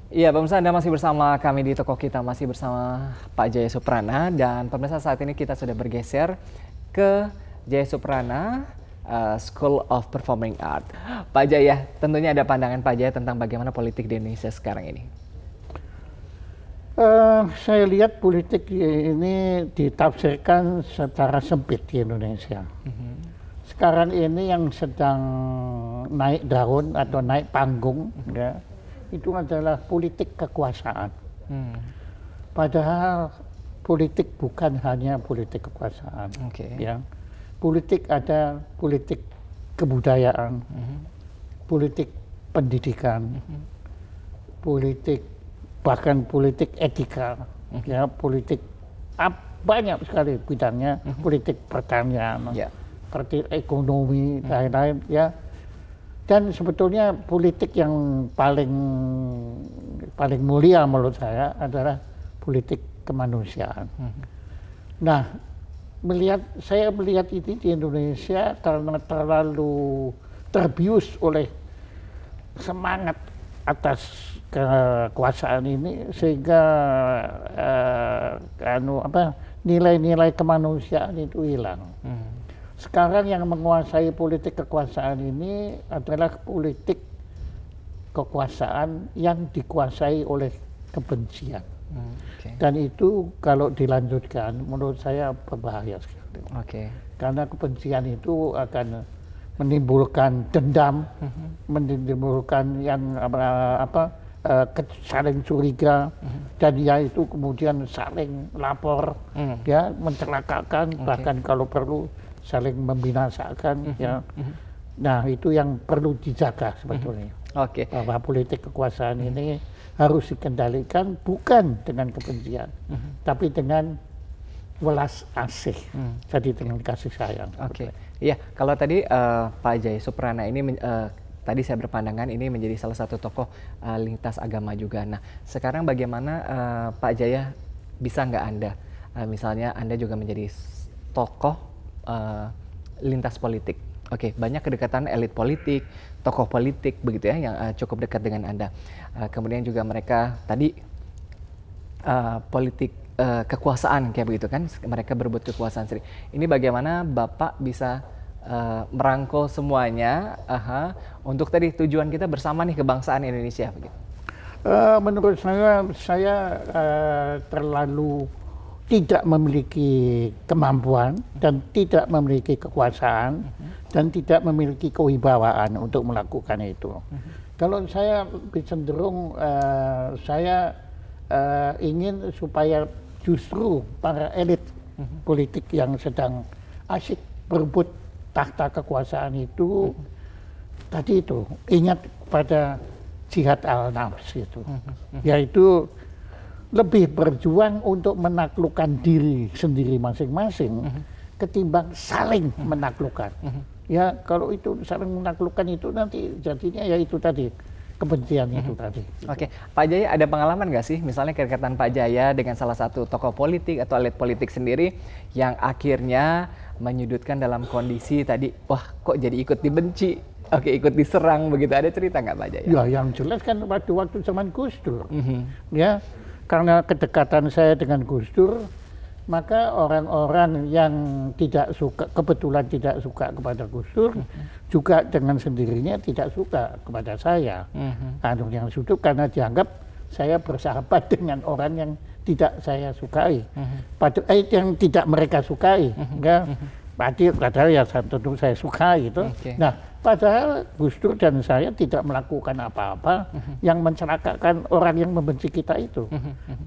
Iya, pemirsa, Anda masih bersama kami di toko kita, masih bersama Pak Jaya Suprana. Dan pemirsa, saat ini kita sudah bergeser ke Jaya Suprana School of Performing Art. Pak Jaya, tentunya ada pandangan Pak Jaya tentang bagaimana politik di Indonesia sekarang ini. Saya lihat politik ini ditafsirkan secara sempit di Indonesia. Sekarang ini yang sedang naik daun atau naik panggung, ya, itu adalah politik kekuasaan. Padahal politik bukan hanya politik kekuasaan. Ya. Politik ada politik kebudayaan, politik pendidikan, politik bahkan politik etika, ya, politik banyak sekali bidangnya, politik pertanian, politik ekonomi, lain-lain, ya. Dan sebetulnya politik yang paling mulia menurut saya adalah politik kemanusiaan. Nah, saya melihat ini di Indonesia karena terlalu terbius oleh semangat atas kekuasaan ini, sehingga nilai-nilai kemanusiaan itu hilang. Sekarang yang menguasai politik kekuasaan ini adalah politik kekuasaan yang dikuasai oleh kebencian. Dan itu kalau dilanjutkan menurut saya berbahaya sekali. Karena kebencian itu akan menimbulkan dendam, menimbulkan yang saling curiga, dan ya itu kemudian saling lapor, ya, mencelakakan, bahkan kalau perlu saling membinasakan, ya. Nah, itu yang perlu dijaga sebetulnya. Bahwa politik kekuasaan ini harus dikendalikan bukan dengan kebencian, tapi dengan welas asih, jadi dengan kasih sayang. Iya, kalau tadi Pak Jaya Suprana ini tadi saya berpandangan ini menjadi salah satu tokoh lintas agama juga. Nah, sekarang bagaimana Pak Jaya, bisa nggak Anda, misalnya Anda juga menjadi tokoh lintas politik. Banyak kedekatan elit politik, tokoh politik begitu ya, yang cukup dekat dengan Anda. Kemudian juga mereka tadi politik kekuasaan kayak begitu kan, mereka berebut kekuasaan sendiri. Ini bagaimana Bapak bisa merangkul semuanya untuk tadi tujuan kita bersama nih, kebangsaan Indonesia begitu? Menurut saya terlalu tidak memiliki kemampuan dan tidak memiliki kekuasaan dan tidak memiliki kewibawaan untuk melakukan itu. Kalau saya cenderung saya ingin supaya justru para elit politik yang sedang asyik berebut tahta kekuasaan itu tadi itu ingat pada jihad al-nafs itu, yaitu lebih berjuang untuk menaklukkan diri sendiri masing-masing ketimbang saling menaklukkan. Ya, kalau itu saling menaklukkan itu nanti jadinya ya itu tadi, kebencian itu tadi. Pak Jaya, ada pengalaman nggak sih misalnya kedekatan Pak Jaya dengan salah satu tokoh politik atau elit politik sendiri yang akhirnya menyudutkan dalam kondisi tadi, wah kok jadi ikut dibenci, ikut diserang begitu, ada cerita nggak Pak Jaya? Ya, yang jelas kan waktu zaman Gus Dur, ya, karena kedekatan saya dengan Gus Dur, maka orang-orang yang kebetulan tidak suka kepada Gus Dur, juga dengan sendirinya tidak suka kepada saya. Yang sudut karena dianggap saya bersahabat dengan orang yang tidak saya sukai, yang tidak mereka sukai, padahal ya tentu saya suka itu. Nah, padahal Gus Dur dan saya tidak melakukan apa-apa yang mencelakakan orang yang membenci kita itu.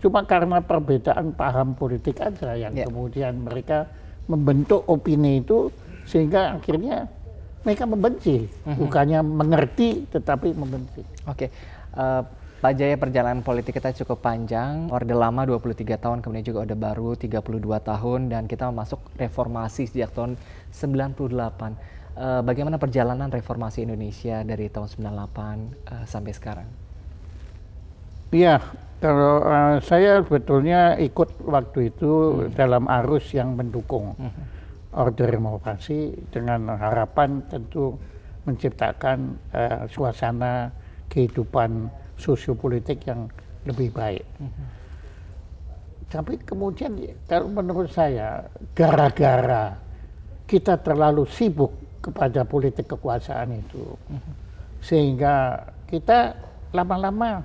Cuma karena perbedaan paham politik aja yang kemudian mereka membentuk opini itu sehingga akhirnya mereka membenci, bukannya mengerti tetapi membenci. Pak Jaya, perjalanan politik kita cukup panjang, Orde Lama 23 tahun, kemudian juga Orde Baru 32 tahun, dan kita masuk reformasi sejak tahun 98. Bagaimana perjalanan reformasi Indonesia dari tahun 98 sampai sekarang? Iya, kalau saya sebetulnya ikut waktu itu dalam arus yang mendukung Orde Reformasi dengan harapan tentu menciptakan suasana kehidupan sosiopolitik yang lebih baik. Tapi kemudian kalau menurut saya gara-gara kita terlalu sibuk kepada politik kekuasaan itu, sehingga kita lama-lama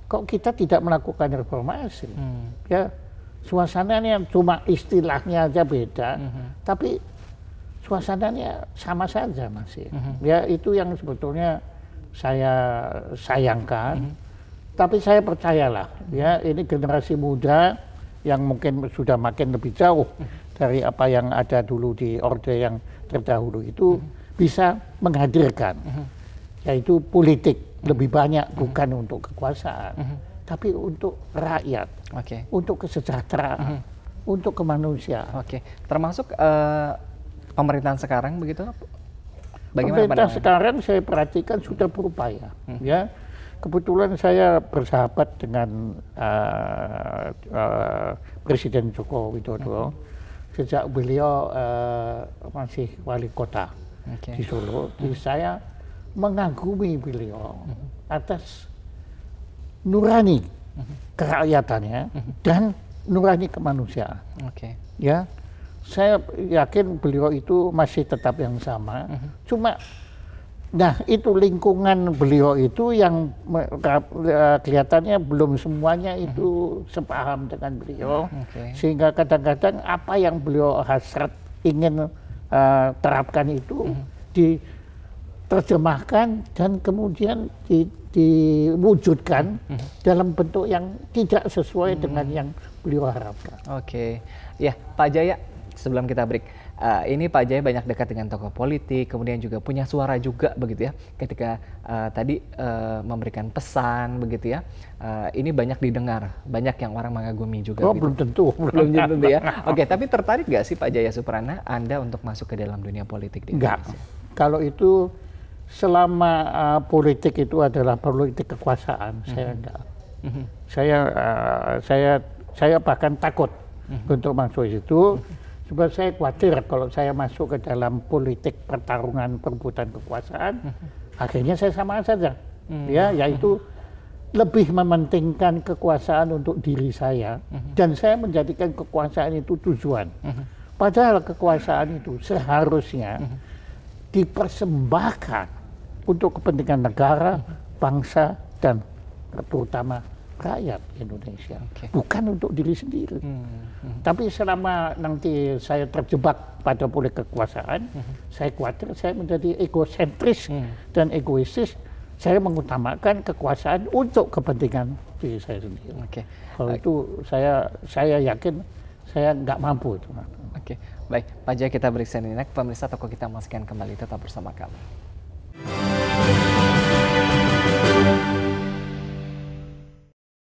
kok kita tidak melakukan reformasi. Ya, suasananya cuma istilahnya aja beda, tapi suasananya sama saja masih. Ya, itu yang sebetulnya saya sayangkan. Tapi saya percayalah, ya, ini generasi muda yang mungkin sudah makin lebih jauh dari apa yang ada dulu di orde yang terdahulu itu bisa menghadirkan, yaitu politik lebih banyak bukan untuk kekuasaan, tapi untuk rakyat, untuk kesejahteraan, untuk kemanusiaan. Termasuk pemerintahan sekarang begitu? Bagaimana pemerintah sekarang saya perhatikan sudah berupaya, ya. Kebetulan saya bersahabat dengan Presiden Joko Widodo sejak beliau masih wali kota di Solo. Jadi saya mengagumi beliau atas nurani kerakyatannya dan nurani kemanusiaan. Ya, saya yakin beliau itu masih tetap yang sama. Cuma nah, itu lingkungan beliau itu yang kelihatannya belum semuanya itu sepaham dengan beliau, sehingga kadang-kadang apa yang beliau hasrat ingin terapkan itu diterjemahkan dan kemudian diwujudkan dalam bentuk yang tidak sesuai dengan yang beliau harapkan. Ya, Pak Jaya, sebelum kita break, ini Pak Jaya banyak dekat dengan tokoh politik, kemudian juga punya suara juga begitu ya. Ketika tadi memberikan pesan begitu ya, ini banyak didengar, banyak yang orang mengagumi juga. Oh, gitu. Belum tentu. Belum tentu ya. Tapi tertarik nggak sih Pak Jaya Suprana Anda untuk masuk ke dalam dunia politik di Indonesia? Enggak. Kalau itu selama politik itu adalah politik kekuasaan, saya enggak. Saya bahkan takut untuk masuk itu. Sebab saya khawatir kalau saya masuk ke dalam politik pertarungan perebutan kekuasaan, akhirnya saya sama saja, ya, yaitu lebih mementingkan kekuasaan untuk diri saya, dan saya menjadikan kekuasaan itu tujuan. Padahal kekuasaan itu seharusnya dipersembahkan untuk kepentingan negara, bangsa, dan terutama rakyat Indonesia, bukan untuk diri sendiri. Tapi selama nanti saya terjebak pada politik kekuasaan, saya khawatir saya menjadi egosentris dan egoistis. Saya mengutamakan kekuasaan untuk kepentingan diri saya sendiri. Kalau itu saya yakin saya nggak mampu itu. Baik, Pak Jaya, kita break sejenak. Pemirsa, toko kita masukkan kembali, tetap bersama kami.